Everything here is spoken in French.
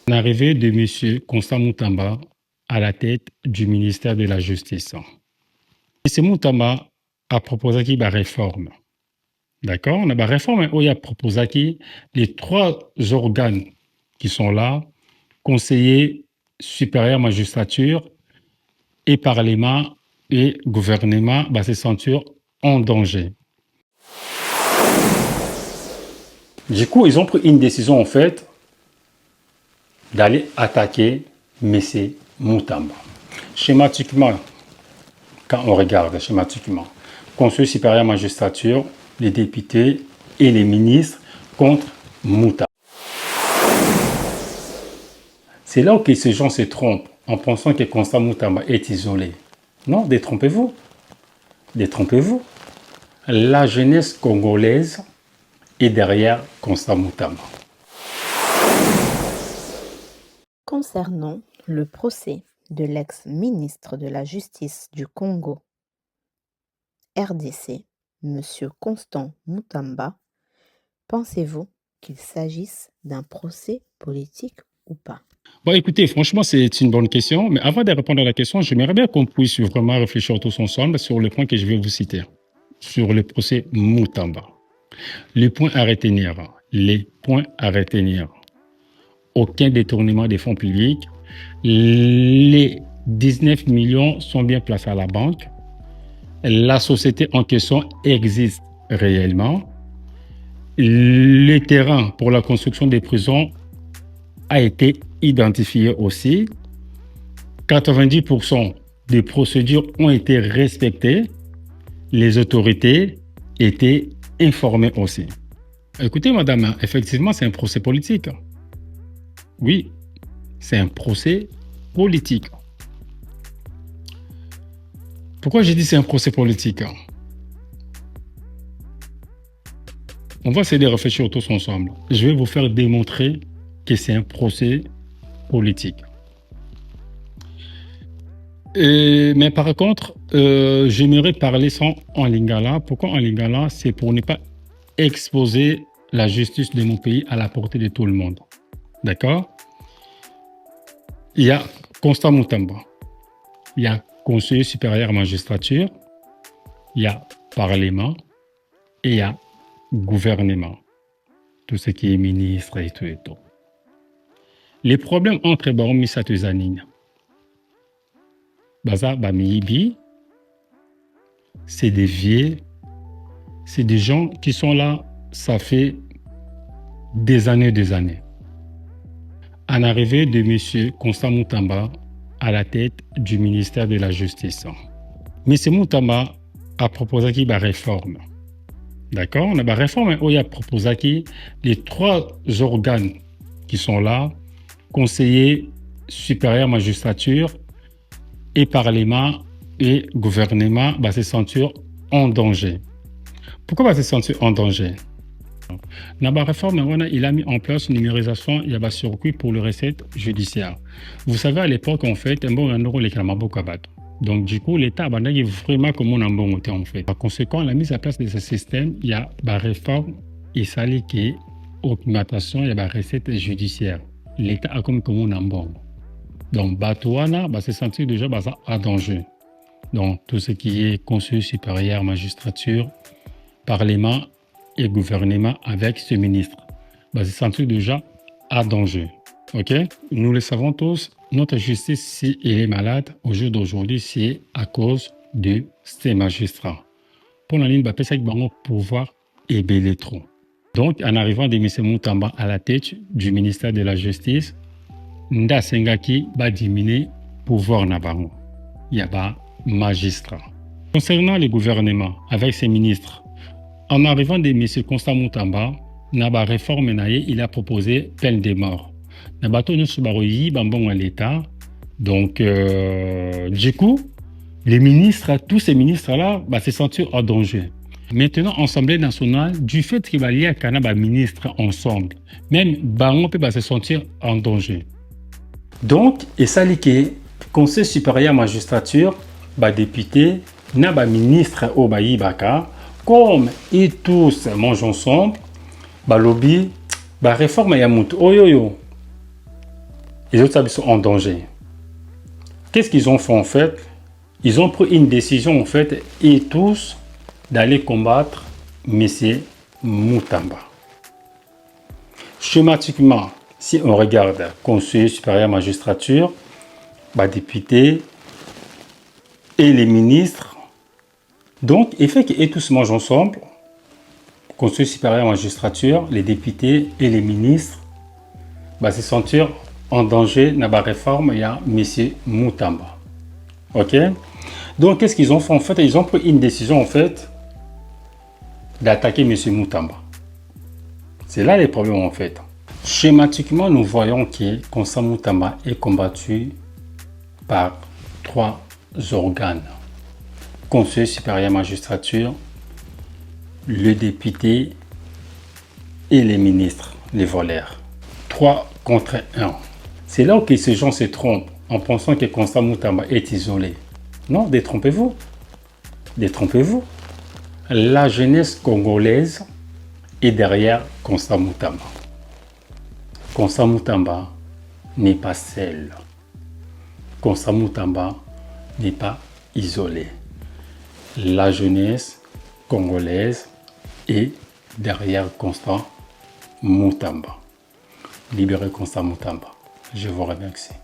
L'arrivée de M. Constant Moutamba à la tête du ministère de la Justice. M. Moutamba a proposé qu'il y ait une réforme. D'accord? On a une réforme où il a proposé que les trois organes qui sont là, conseiller supérieur magistrature et parlement et gouvernement, se sentir en danger. Du coup, ils ont pris une décision en fait d'aller attaquer M. Moutamba. Schématiquement, quand on regarde schématiquement, Conseil supérieur magistrature, les députés et les ministres contre Moutamba. C'est là où ces gens se trompent en pensant que Constant Moutamba est isolé. Non, détrompez-vous. Détrompez-vous. La jeunesse congolaise est derrière Constant Moutamba. Concernant le procès de l'ex-ministre de la Justice du Congo, RDC, M. Constant Moutamba, pensez-vous qu'il s'agisse d'un procès politique ou pas? Bon, écoutez, franchement, c'est une bonne question. Mais avant de répondre à la question, j'aimerais bien qu'on puisse vraiment réfléchir tous ensemble sur le point que je vais vous citer. Sur le procès Moutamba. Les points à retenir. Les points à retenir. Aucun détournement des fonds publics. Les 19 millions sont bien placés à la banque. La société en question existe réellement. Le terrain pour la construction des prisons a été identifié aussi. 90% des procédures ont été respectées. Les autorités étaient informées aussi. Écoutez, madame, effectivement, c'est un procès politique. Oui, c'est un procès politique. Pourquoi j'ai dit c'est un procès politique? On va essayer de réfléchir tous ensemble. Je vais vous faire démontrer que c'est un procès politique. Mais par contre, j'aimerais parler sans en lingala. Pourquoi en lingala? C'est pour ne pas exposer la justice de mon pays à la portée de tout le monde. D'accord? Il y a Constant Moutamba. Il y a conseiller supérieur magistrature. Il y a parlement. Et il y a gouvernement. Tout ce qui est ministre et tout et tout. Les problèmes entre Baroumi Satuzanine, Baza Bamiibi, c'est des vieux, c'est des gens qui sont là, ça fait des années. En arrivée de M. Constant Moutamba à la tête du ministère de la Justice. M. Moutamba a proposé qu'il y ait une réforme. D'accord? On a une réforme où il a proposé que les trois organes qui sont là, conseiller supérieur magistrature et parlement et gouvernement, se sentir en danger. Pourquoi se sentir en danger? Dans la réforme, il a mis en place une numérisation, il y a un circuit pour le recette judiciaire. Vous savez, à l'époque, en fait, un bon euro les donc, du coup, l'État a vraiment comme on a un bon côté, en fait. Par conséquent, la mise en place de ce système, il y a une réforme, il s'allie qui est augmentation, il y a une recette judiciaire. L'État a comme on a un bon. Donc, Batouana se sentir déjà en danger. Donc, tout ce qui est conseil supérieur, magistrature, parlement et gouvernement avec ce ministre, se sentir déjà en danger. Ok? Nous le savons tous, notre justice, si elle est malade, au jour d'aujourd'hui, c'est à cause de ces magistrats. Pour la ligne, c'est un pouvoir et trop. Donc, en arrivant de M. Moutamba à la tête du ministère de la Justice, Nda Sengaki va diminuer pouvoir nabango. Il y a pas magistrat. Concernant le gouvernement avec ses ministres, en arrivant de M. Constant Moutamba, Naba réforme il a proposé peine de mort. Nabato ne subaroyi bambon à l'État. Donc, du coup, les ministres, tous ces ministres-là, se sentir en danger. Maintenant, Assemblée nationale, du fait qu'il y a un ministre ensemble, même Bango peut se sentir en danger. Donc, et ça dit que Conseil supérieur magistrature, député, n'a ministre au Baïbaka, comme ils tous mangent ensemble, lobby, réforme Yamut, oyoyo. Les autres Sables sont en danger. Qu'est-ce qu'ils ont fait en fait? Ils ont pris une décision en fait, et tous, d'aller combattre M. Moutamba. Schématiquement, si on regarde conseiller supérieur magistrature, député et les ministres, donc il fait qu'ils tous mangent ensemble, conseiller supérieur magistrature, les députés et les ministres, se sentir en danger dans la réforme, il y a M. Moutamba. Ok? Donc qu'est-ce qu'ils ont fait en fait? Ils ont pris une décision en fait d'attaquer M. Moutamba. C'est là les problèmes en fait. Schématiquement, nous voyons que Constant Moutamba est combattu par 3 organes. Conseil supérieur magistrature, le député et les ministres, les voleurs. 3 contre 1. C'est là où ces gens se trompent en pensant que Constant Moutamba est isolé. Non, détrompez-vous. Détrompez-vous. La jeunesse congolaise est derrière Constant Moutamba. Constant Moutamba n'est pas seul. Constant Moutamba n'est pas isolé. La jeunesse congolaise est derrière Constant Moutamba. Libérez Constant Moutamba. Je vous remercie.